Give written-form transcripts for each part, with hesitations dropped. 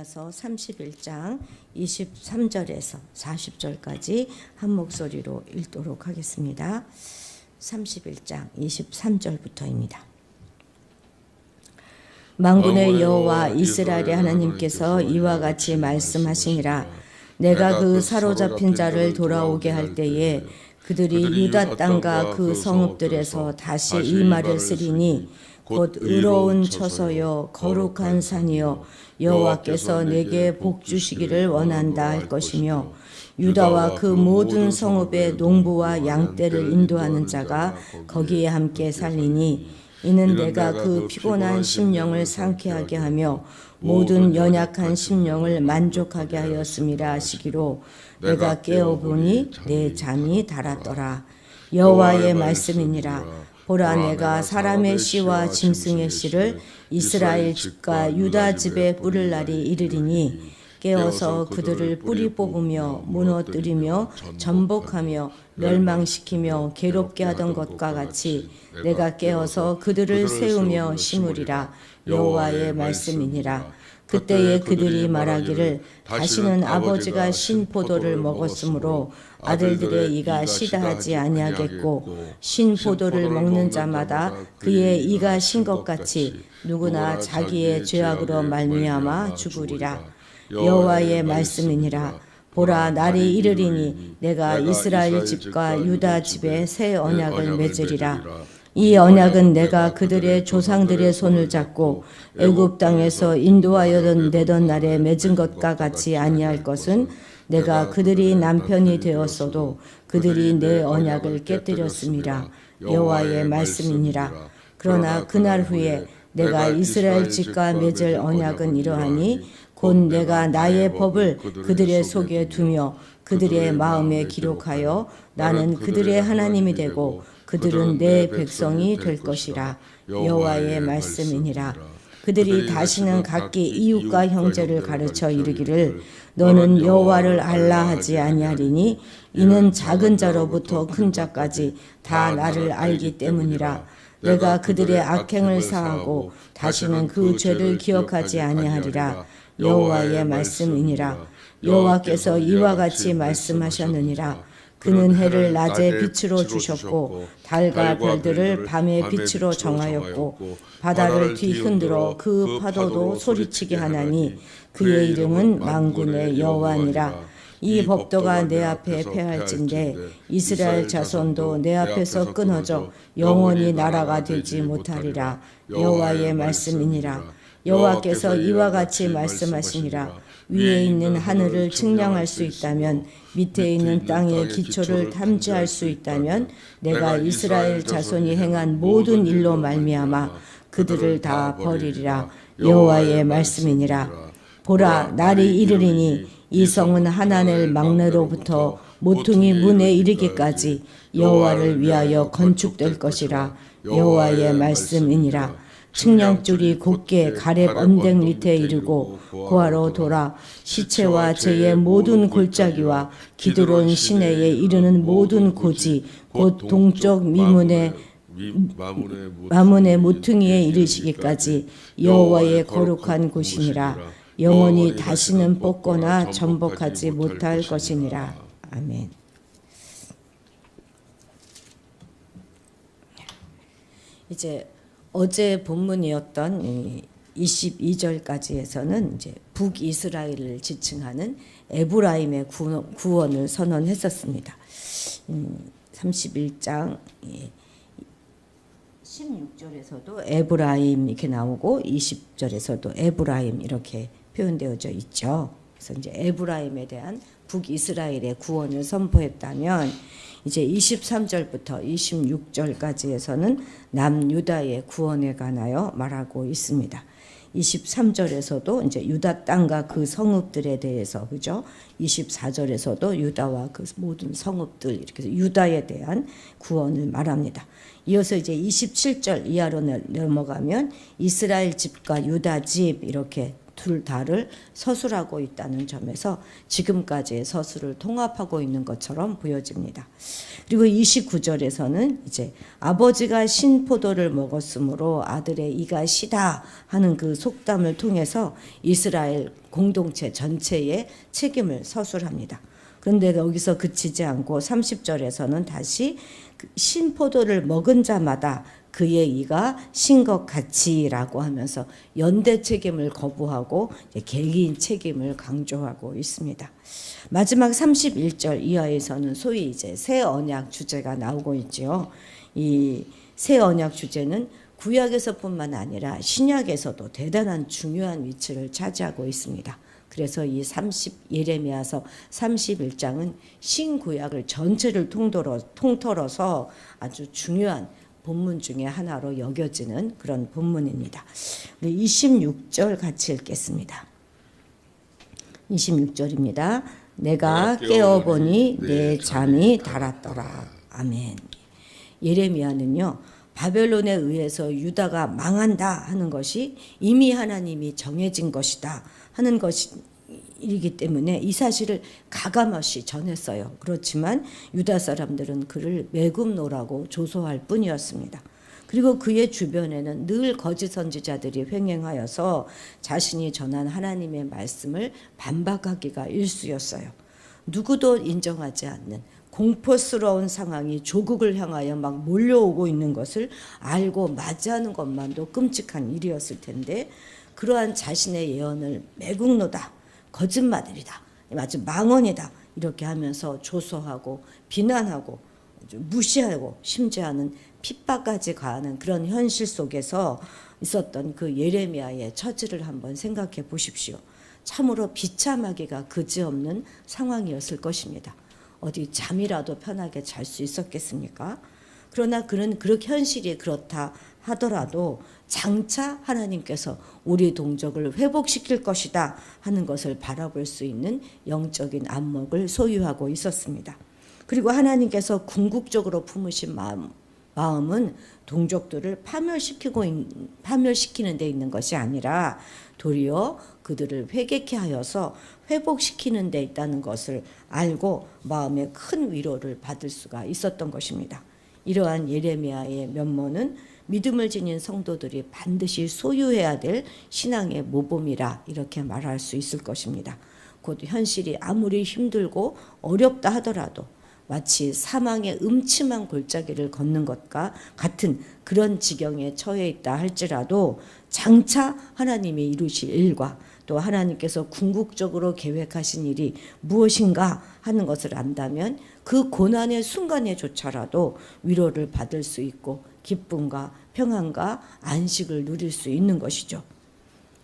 이어서 31장 23절에서 40절까지 한 목소리로 읽도록 하겠습니다. 31장 23절부터입니다. 만군의 여호와 이스라엘의 하나님께서 이와 같이 말씀하시니라. 내가 그 사로잡힌 자를 돌아오게 할 때에 그들이 유다 땅과 그 성읍들에서 다시 이 말을 쓰리니 곧 의로운 처소여 거룩한 산이여 여호와께서 내게 복 주시기를 원한다 할 것이며 유다와 그 모든 성읍의 농부와 양떼를 인도하는 자가 거기에 함께 살리니 이는 내가 그 피곤한 심령을 상쾌하게 하며 모든 연약한 심령을 만족하게 하였음이라 하시기로 내가 깨어보니 내 잠이 달았더라. 여호와의 말씀이니라. 보라, 내가 사람의 씨와 짐승의 씨를 이스라엘 집과 유다 집에 뿌릴 날이 이르리니 깨어서 그들을 뿌리 뽑으며 무너뜨리며 전복하며 멸망시키며 괴롭게 하던 것과 같이 내가 깨어서 그들을 세우며 심으리라. 여호와의 말씀이니라. 그때에 그들이 말하기를 다시는 아버지가 신 포도를 먹었으므로 아들들의 이가 시다 하지 아니하겠고 신 포도를 먹는 자마다 그의 이가 신 것 같이 누구나 자기의 죄악으로 말미암아 죽으리라. 여호와의 말씀이니라. 보라, 날이 이르리니 내가 이스라엘 집과 유다 집에 새 언약을 맺으리라. 이 언약은 내가 그들의 조상들의 손을 잡고 애굽 땅에서 인도하여 내던 날에 맺은 것과 같이 아니할 것은 내가 그들이 남편이 되었어도 그들이 내 언약을 깨뜨렸음이라. 여호와의 말씀이니라. 그러나 그날 후에 내가 이스라엘 집과 맺을 언약은 이러하니 곧 내가 나의 법을 그들의 속에 두며 그들의 마음에 기록하여 나는 그들의 하나님이 되고 그들은 내 백성이 될 것이라. 여호와의 말씀이니라. 그들이 다시는 각기 이웃과 형제를 가르쳐 이르기를 너는 여호와를 알라 하지 아니하리니 이는 작은 자로부터 큰 자까지 다 나를 알기 때문이라. 내가 그들의 악행을 사하고 다시는 그 죄를 기억하지 아니하리라. 여호와의 말씀이니라. 여호와께서 이와 같이 말씀하셨느니라. 그는 해를 낮에 빛으로 주셨고 달과 별들을 밤의 빛으로 정하였고 바다를 뒤흔들어 그 파도도 소리치게 하나니 그의 이름은 만군의 여호와니라. 이 법도가 내 앞에 패할진대 이스라엘 자손도 내 앞에서 끊어져 영원히 나라가 되지 못하리라. 여호와의 말씀이니라. 여호와께서 이와 같이 말씀하시니라. 위에 있는 하늘을 측량할 수 있다면 밑에 있는 땅의 기초를 탐지할 수 있다면 내가 이스라엘 자손이 행한 모든 일로 말미암아 그들을 다 버리리라. 여호와의 말씀이니라. 보라, 날이 이르리니 이 성은 하나넬 막내로부터 모퉁이 문에 이르기까지 여호와를 위하여 건축될 것이라. 여호와의 말씀이니라. 측량줄이 곱게 가렙 언덕 밑에 이르고 고아로 돌아 시체와 제의 모든 골짜기와 기드론 시내에 이르는 모든 고지 곧 동쪽 마문의 모퉁이에 이르시기까지 여호와의 거룩한 곳이니라. 영원히 다시는 뽑거나 전복하지 못할 것이니라. 아멘. 이제 어제 본문이었던 22절까지에서는 이제 북이스라엘을 지칭하는 에브라임의 구원을 선언했었습니다. 31장 16절에서도 에브라임 이렇게 나오고 20절에서도 에브라임 이렇게 표현되어져 있죠. 그래서 이제 에브라임에 대한 북이스라엘의 구원을 선포했다면 이제 23절부터 26절까지에서는 남유다의 구원에 관하여 말하고 있습니다. 23절에서도 이제 유다 땅과 그 성읍들에 대해서 그죠? 24절에서도 유다와 그 모든 성읍들 이렇게 해서 유다에 대한 구원을 말합니다. 이어서 이제 27절 이하로 넘어가면 이스라엘 집과 유다 집 이렇게 둘 다를 서술하고 있다는 점에서 지금까지의 서술을 통합하고 있는 것처럼 보여집니다. 그리고 29절에서는 이제 아버지가 신포도를 먹었으므로 아들의 이가 시다 하는 그 속담을 통해서 이스라엘 공동체 전체의 책임을 서술합니다. 그런데 여기서 그치지 않고 30절에서는 다시 신포도를 먹은 자마다 그의 이가 신 것 같이라고 하면서 연대 책임을 거부하고 개인 책임을 강조하고 있습니다. 마지막 31절 이하에서는 소위 이제 새 언약 주제가 나오고 있죠. 이 새 언약 주제는 구약에서뿐만 아니라 신약에서도 대단한 중요한 위치를 차지하고 있습니다. 그래서 이 예레미야서 31장은 신구약을 전체를 통틀어서 아주 중요한 본문 중에 하나로 여겨지는 그런 본문입니다. 26절 같이 읽겠습니다. 26절입니다. 내가 깨어보니 내 잠이 달았더라. 아멘. 예레미야는요, 바벨론에 의해서 유다가 망한다 하는 것이 이미 하나님이 정해진 것이다 하는 것이기 때문에 이 사실을 가감없이 전했어요. 그렇지만 유다 사람들은 그를 매국노라고 조소할 뿐이었습니다. 그리고 그의 주변에는 늘 거짓 선지자들이 횡행하여서 자신이 전한 하나님의 말씀을 반박하기가 일쑤였어요. 누구도 인정하지 않는 공포스러운 상황이 조국을 향하여 막 몰려오고 있는 것을 알고 맞이하는 것만도 끔찍한 일이었을 텐데, 그러한 자신의 예언을 매국노다, 거짓말이다, 아주 망언이다 이렇게 하면서 조소하고 비난하고 무시하고 심지어는 핍박까지 가하는 그런 현실 속에서 있었던 그 예레미야의 처지를 한번 생각해 보십시오. 참으로 비참하기가 그지없는 상황이었을 것입니다. 어디 잠이라도 편하게 잘 수 있었겠습니까? 그러나 그는 그렇게 현실이 그렇다 하더라도 장차 하나님께서 우리 동족을 회복시킬 것이다 하는 것을 바라볼 수 있는 영적인 안목을 소유하고 있었습니다. 그리고 하나님께서 궁극적으로 품으신 마음은 동족들을 파멸시키는 데 있는 것이 아니라 도리어 그들을 회개케 하여서 회복시키는 데 있다는 것을 알고 마음에 큰 위로를 받을 수가 있었던 것입니다. 이러한 예레미야의 면모는 믿음을 지닌 성도들이 반드시 소유해야 될 신앙의 모범이라 이렇게 말할 수 있을 것입니다. 곧 현실이 아무리 힘들고 어렵다 하더라도 마치 사망의 음침한 골짜기를 걷는 것과 같은 그런 지경에 처해 있다 할지라도 장차 하나님이 이루실 일과 또 하나님께서 궁극적으로 계획하신 일이 무엇인가 하는 것을 안다면 그 고난의 순간에조차라도 위로를 받을 수 있고 기쁨과 평안과 안식을 누릴 수 있는 것이죠.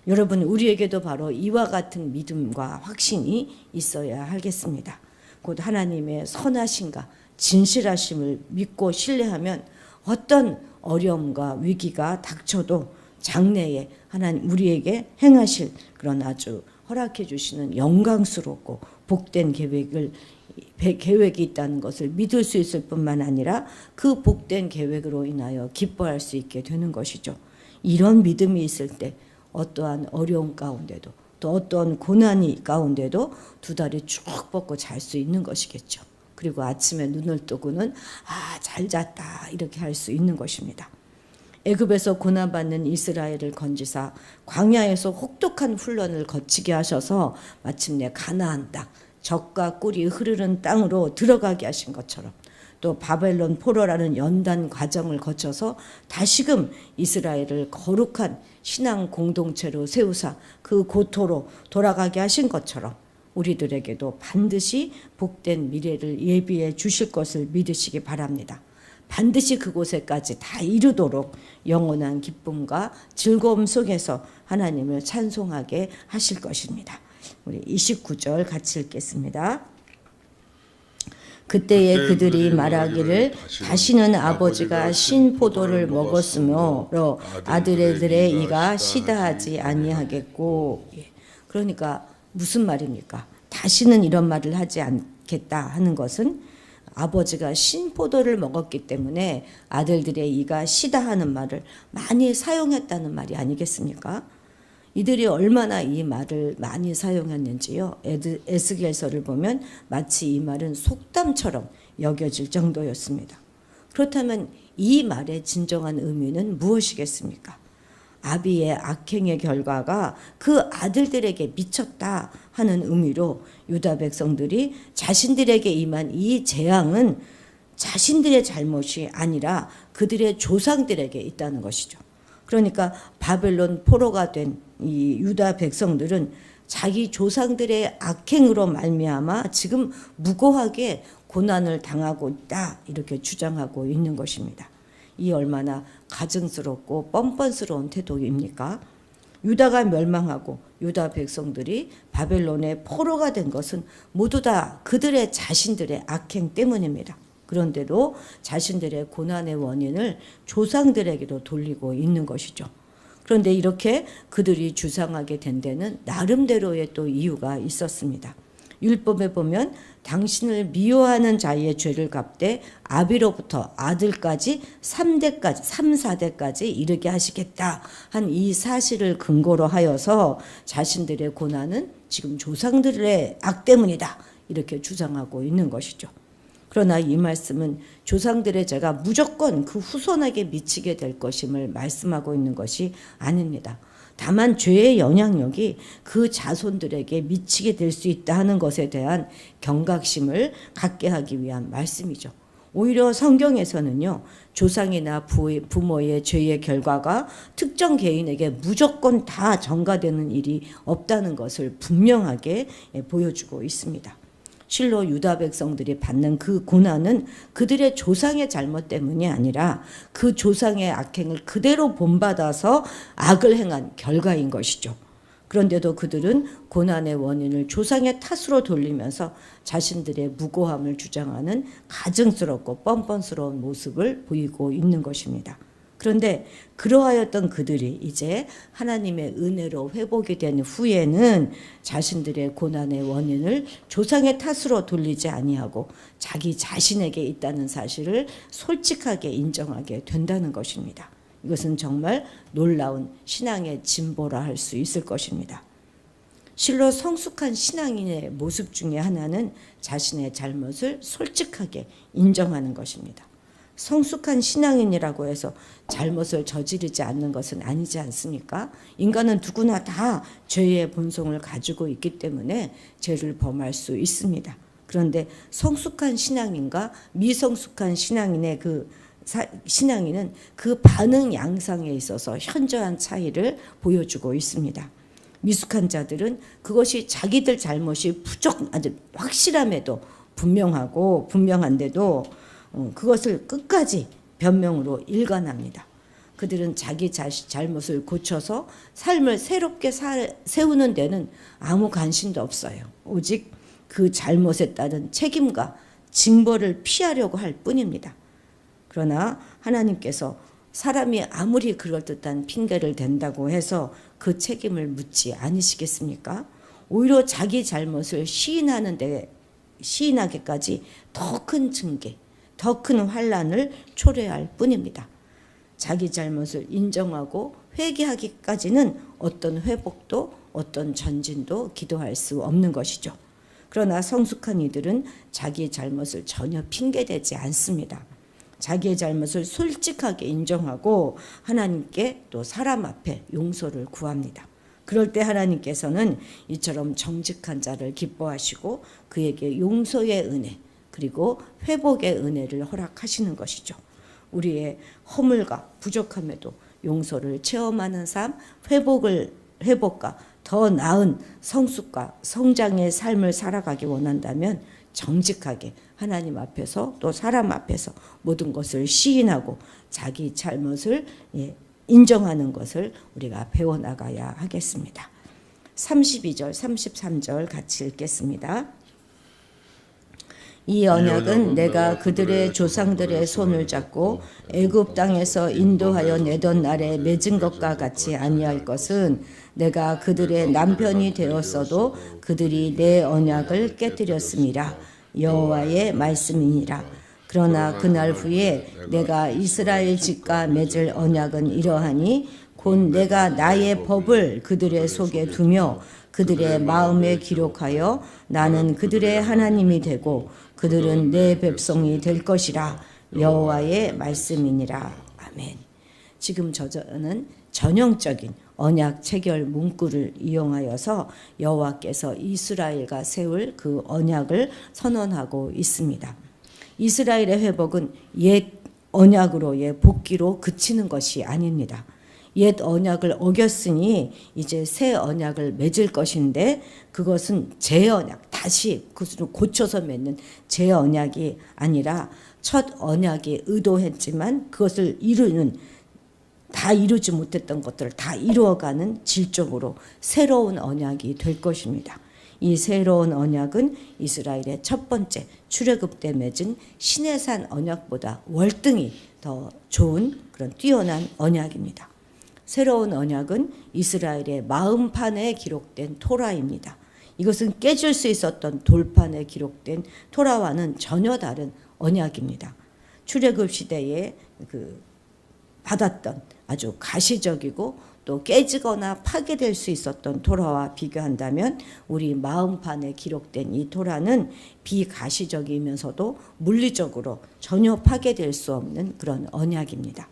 여러분, 우리에게도 바로 이와 같은 믿음과 확신이 있어야 하겠습니다. 곧 하나님의 선하심과 진실하심을 믿고 신뢰하면 어떤 어려움과 위기가 닥쳐도 장래에 하나님 우리에게 행하실 그런 아주 허락해 주시는 영광스럽고 복된 계획이 있다는 것을 믿을 수 있을 뿐만 아니라 그 복된 계획으로 인하여 기뻐할 수 있게 되는 것이죠. 이런 믿음이 있을 때 어떠한 어려움 가운데도 또 어떤 고난이 가운데도 두 다리 쭉 뻗고 잘 수 있는 것이겠죠. 그리고 아침에 눈을 뜨고는 잘 잤다 이렇게 할 수 있는 것입니다. 애굽에서 고난받는 이스라엘을 건지사 광야에서 혹독한 훈련을 거치게 하셔서 마침내 가나안 땅, 젖과 꿀이 흐르는 땅으로 들어가게 하신 것처럼 또 바벨론 포로라는 연단 과정을 거쳐서 다시금 이스라엘을 거룩한 신앙 공동체로 세우사 그 고토로 돌아가게 하신 것처럼 우리들에게도 반드시 복된 미래를 예비해 주실 것을 믿으시기 바랍니다. 반드시 그곳에까지 다 이루도록 영원한 기쁨과 즐거움 속에서 하나님을 찬송하게 하실 것입니다. 우리 29절 같이 읽겠습니다. 그때에 그들이 말하기를 다시는 아버지가 신포도를 먹었으므로 아들들의 이가 시다하지 아니하겠고. 그러니까 무슨 말입니까? 다시는 이런 말을 하지 않겠다 하는 것은 아버지가 신포도를 먹었기 때문에 아들들의 이가 시다 하는 말을 많이 사용했다는 말이 아니겠습니까? 이들이 얼마나 이 말을 많이 사용했는지요. 에스겔서를 보면 마치 이 말은 속담처럼 여겨질 정도였습니다. 그렇다면 이 말의 진정한 의미는 무엇이겠습니까? 아비의 악행의 결과가 그 아들들에게 미쳤다 하는 의미로 유다 백성들이 자신들에게 임한 이 재앙은 자신들의 잘못이 아니라 그들의 조상들에게 있다는 것이죠. 그러니까 바벨론 포로가 된 이 유다 백성들은 자기 조상들의 악행으로 말미암아 지금 무고하게 고난을 당하고 있다 이렇게 주장하고 있는 것입니다. 이 얼마나 가증스럽고 뻔뻔스러운 태도입니까? 유다가 멸망하고 유다 백성들이 바벨론의 포로가 된 것은 모두 다 그들의 자신들의 악행 때문입니다. 그런데도 자신들의 고난의 원인을 조상들에게도 돌리고 있는 것이죠. 그런데 이렇게 그들이 주장하게 된 데는 나름대로의 또 이유가 있었습니다. 율법에 보면 당신을 미워하는 자의 죄를 갚되 아비로부터 아들까지 3대까지 3, 4대까지 이르게 하시겠다 한 이 사실을 근거로 하여서 자신들의 고난은 지금 조상들의 악 때문이다 이렇게 주장하고 있는 것이죠. 그러나 이 말씀은 조상들의 죄가 무조건 그 후손에게 미치게 될 것임을 말씀하고 있는 것이 아닙니다. 다만 죄의 영향력이 그 자손들에게 미치게 될 수 있다 하는 것에 대한 경각심을 갖게 하기 위한 말씀이죠. 오히려 성경에서는요, 조상이나 부모의 죄의 결과가 특정 개인에게 무조건 다 전가되는 일이 없다는 것을 분명하게 보여주고 있습니다. 실로 유다 백성들이 받는 그 고난은 그들의 조상의 잘못 때문이 아니라 그 조상의 악행을 그대로 본받아서 악을 행한 결과인 것이죠. 그런데도 그들은 고난의 원인을 조상의 탓으로 돌리면서 자신들의 무고함을 주장하는 가증스럽고 뻔뻔스러운 모습을 보이고 있는 것입니다. 그런데 그러하였던 그들이 이제 하나님의 은혜로 회복이 된 후에는 자신들의 고난의 원인을 조상의 탓으로 돌리지 아니하고 자기 자신에게 있다는 사실을 솔직하게 인정하게 된다는 것입니다. 이것은 정말 놀라운 신앙의 진보라 할 수 있을 것입니다. 실로 성숙한 신앙인의 모습 중에 하나는 자신의 잘못을 솔직하게 인정하는 것입니다. 성숙한 신앙인이라고 해서 잘못을 저지르지 않는 것은 아니지 않습니까? 인간은 누구나 다 죄의 본성을 가지고 있기 때문에 죄를 범할 수 있습니다. 그런데 성숙한 신앙인과 미성숙한 신앙인의 신앙인은 그 반응 양상에 있어서 현저한 차이를 보여주고 있습니다. 미숙한 자들은 그것이 자기들 잘못이 아주 확실함에도 분명한데도 그것을 끝까지 변명으로 일관합니다. 그들은 자기 잘못을 고쳐서 삶을 새롭게 세우는 데는 아무 관심도 없어요. 오직 그 잘못에 따른 책임과 징벌을 피하려고 할 뿐입니다. 그러나 하나님께서 사람이 아무리 그럴듯한 핑계를 댄다고 해서 그 책임을 묻지 않으시겠습니까? 오히려 자기 잘못을 시인하기까지 더 큰 징계, 더 큰 환난을 초래할 뿐입니다. 자기 잘못을 인정하고 회개하기까지는 어떤 회복도 어떤 전진도 기도할 수 없는 것이죠. 그러나 성숙한 이들은 자기 잘못을 전혀 핑계대지 않습니다. 자기의 잘못을 솔직하게 인정하고 하나님께 또 사람 앞에 용서를 구합니다. 그럴 때 하나님께서는 이처럼 정직한 자를 기뻐하시고 그에게 용서의 은혜 그리고 회복의 은혜를 허락하시는 것이죠. 우리의 허물과 부족함에도 용서를 체험하는 삶, 회복과 더 나은 성숙과 성장의 삶을 살아가기 원한다면 정직하게 하나님 앞에서 또 사람 앞에서 모든 것을 시인하고 자기 잘못을 인정하는 것을 우리가 배워나가야 하겠습니다. 32절, 33절 같이 읽겠습니다. 이 언약은 내가 그들의 조상들의 손을 잡고 애굽 땅에서 인도하여 내던 날에 맺은 것과 같이 아니할 것은 내가 그들의 남편이 되었어도 그들이 내 언약을 깨뜨렸음이라 여호와의 말씀이니라. 그러나 그날 후에 내가 이스라엘 집과 맺을 언약은 이러하니 곧 내가 나의 법을 그들의 속에 두며 그들의 마음에 기록하여 나는 그들의 하나님이 되고 그들은 내 백성이 될 것이라. 여호와의 말씀이니라. 아멘. 지금 저는 전형적인 언약 체결 문구를 이용하여서 여호와께서 이스라엘과 세울 그 언약을 선언하고 있습니다. 이스라엘의 회복은 옛 언약으로의 복귀로 그치는 것이 아닙니다. 옛 언약을 어겼으니 이제 새 언약을 맺을 것인데 그것은 재언약, 다시 그것을 고쳐서 맺는 재언약이 아니라 첫 언약이 의도했지만 그것을 다 이루지 못했던 것들을 다 이루어가는 질적으로 새로운 언약이 될 것입니다. 이 새로운 언약은 이스라엘의 첫 번째 출애굽 때 맺은 시내산 언약보다 월등히 더 좋은 그런 뛰어난 언약입니다. 새로운 언약은 이스라엘의 마음판에 기록된 토라입니다. 이것은 깨질 수 있었던 돌판에 기록된 토라와는 전혀 다른 언약입니다. 출애굽 시대에 받았던 아주 가시적이고 또 깨지거나 파괴될 수 있었던 토라와 비교한다면 우리 마음판에 기록된 이 토라는 비가시적이면서도 물리적으로 전혀 파괴될 수 없는 그런 언약입니다.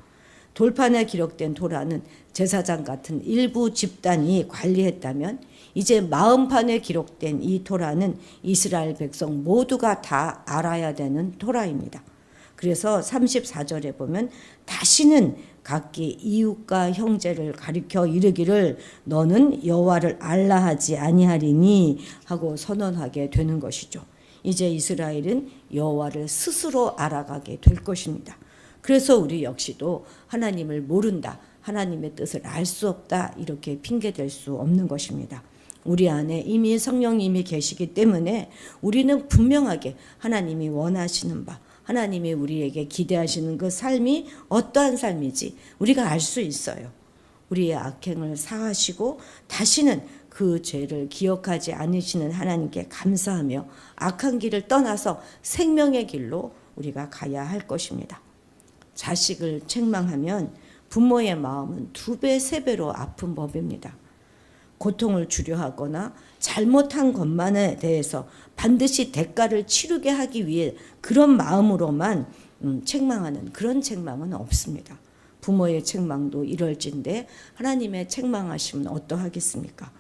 돌판에 기록된 토라는 제사장 같은 일부 집단이 관리했다면 이제 마음판에 기록된 이 토라는 이스라엘 백성 모두가 다 알아야 되는 토라입니다. 그래서 34절에 보면 다시는 각기 이웃과 형제를 가리켜 이르기를 너는 여호와를 알라 하지 아니하리니 하고 선언하게 되는 것이죠. 이제 이스라엘은 여호와를 스스로 알아가게 될 것입니다. 그래서 우리 역시도 하나님을 모른다, 하나님의 뜻을 알 수 없다 이렇게 핑계댈 수 없는 것입니다. 우리 안에 이미 성령님이 계시기 때문에 우리는 분명하게 하나님이 원하시는 바, 하나님이 우리에게 기대하시는 그 삶이 어떠한 삶인지 우리가 알 수 있어요. 우리의 악행을 사하시고 다시는 그 죄를 기억하지 않으시는 하나님께 감사하며 악한 길을 떠나서 생명의 길로 우리가 가야 할 것입니다. 자식을 책망하면 부모의 마음은 2배, 3배로 아픈 법입니다. 고통을 주려하거나 잘못한 것만에 대해서 반드시 대가를 치르게 하기 위해 그런 마음으로만 책망하는 그런 책망은 없습니다. 부모의 책망도 이럴진데 하나님의 책망하시면 어떠하겠습니까?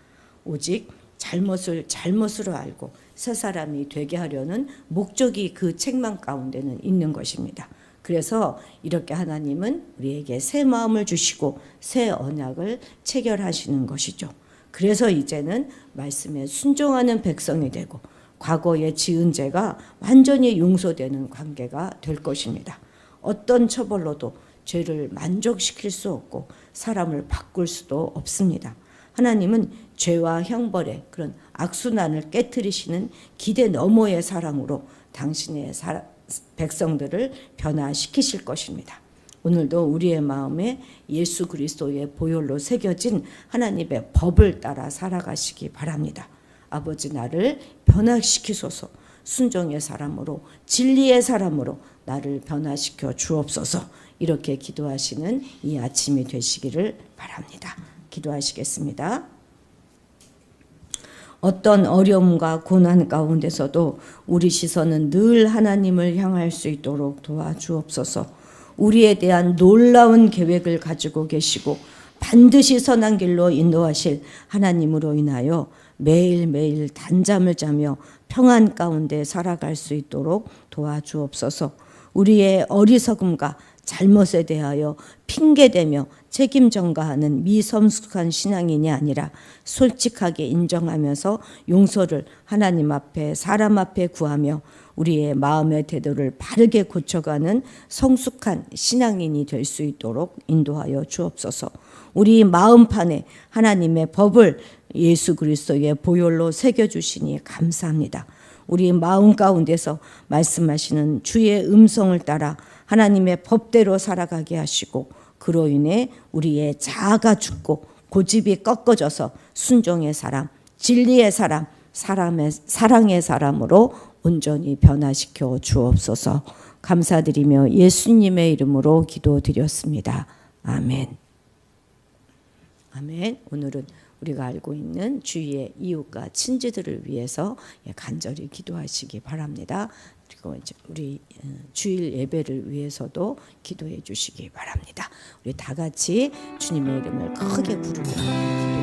오직 잘못을 잘못으로 알고 새 사람이 되게 하려는 목적이 그 책망 가운데는 있는 것입니다. 그래서 이렇게 하나님은 우리에게 새 마음을 주시고 새 언약을 체결하시는 것이죠. 그래서 이제는 말씀에 순종하는 백성이 되고 과거에 지은 죄가 완전히 용서되는 관계가 될 것입니다. 어떤 처벌로도 죄를 만족시킬 수 없고 사람을 바꿀 수도 없습니다. 하나님은 죄와 형벌의 그런 악순환을 깨트리시는 기대 너머의 사랑으로 당신의 백성들을 변화시키실 것입니다. 오늘도 우리의 마음에 예수 그리스도의 보혈로 새겨진 하나님의 법을 따라 살아가시기 바랍니다. 아버지 나를 변화시키소서. 순종의 사람으로 진리의 사람으로 나를 변화시켜 주옵소서. 이렇게 기도하시는 이 아침이 되시기를 바랍니다. 기도하시겠습니다. 어떤 어려움과 고난 가운데서도 우리 시선은 늘 하나님을 향할 수 있도록 도와주옵소서. 우리에 대한 놀라운 계획을 가지고 계시고 반드시 선한 길로 인도하실 하나님으로 인하여 매일매일 단잠을 자며 평안 가운데 살아갈 수 있도록 도와주옵소서. 우리의 어리석음과 잘못에 대하여 핑계대며 책임 전가하는 미성숙한 신앙인이 아니라 솔직하게 인정하면서 용서를 하나님 앞에 사람 앞에 구하며 우리의 마음의 태도를 바르게 고쳐가는 성숙한 신앙인이 될 수 있도록 인도하여 주옵소서. 우리 마음판에 하나님의 법을 예수 그리스도의 보혈로 새겨주시니 감사합니다. 우리 마음 가운데서 말씀하시는 주의 음성을 따라 하나님의 법대로 살아가게 하시고 그로 인해 우리의 자아가 죽고 고집이 꺾어져서 순종의 사람, 진리의 사람, 사랑의 사람으로 온전히 변화시켜 주옵소서. 감사드리며 예수님의 이름으로 기도드렸습니다. 아멘. 아멘. 오늘은 우리가 알고 있는 주위의 이웃과 친지들을 위해서 간절히 기도하시기 바랍니다. 그리고 이제 우리 주일 예배를 위해서도 기도해 주시기 바랍니다. 우리 다 같이 주님의 이름을 크게 부르며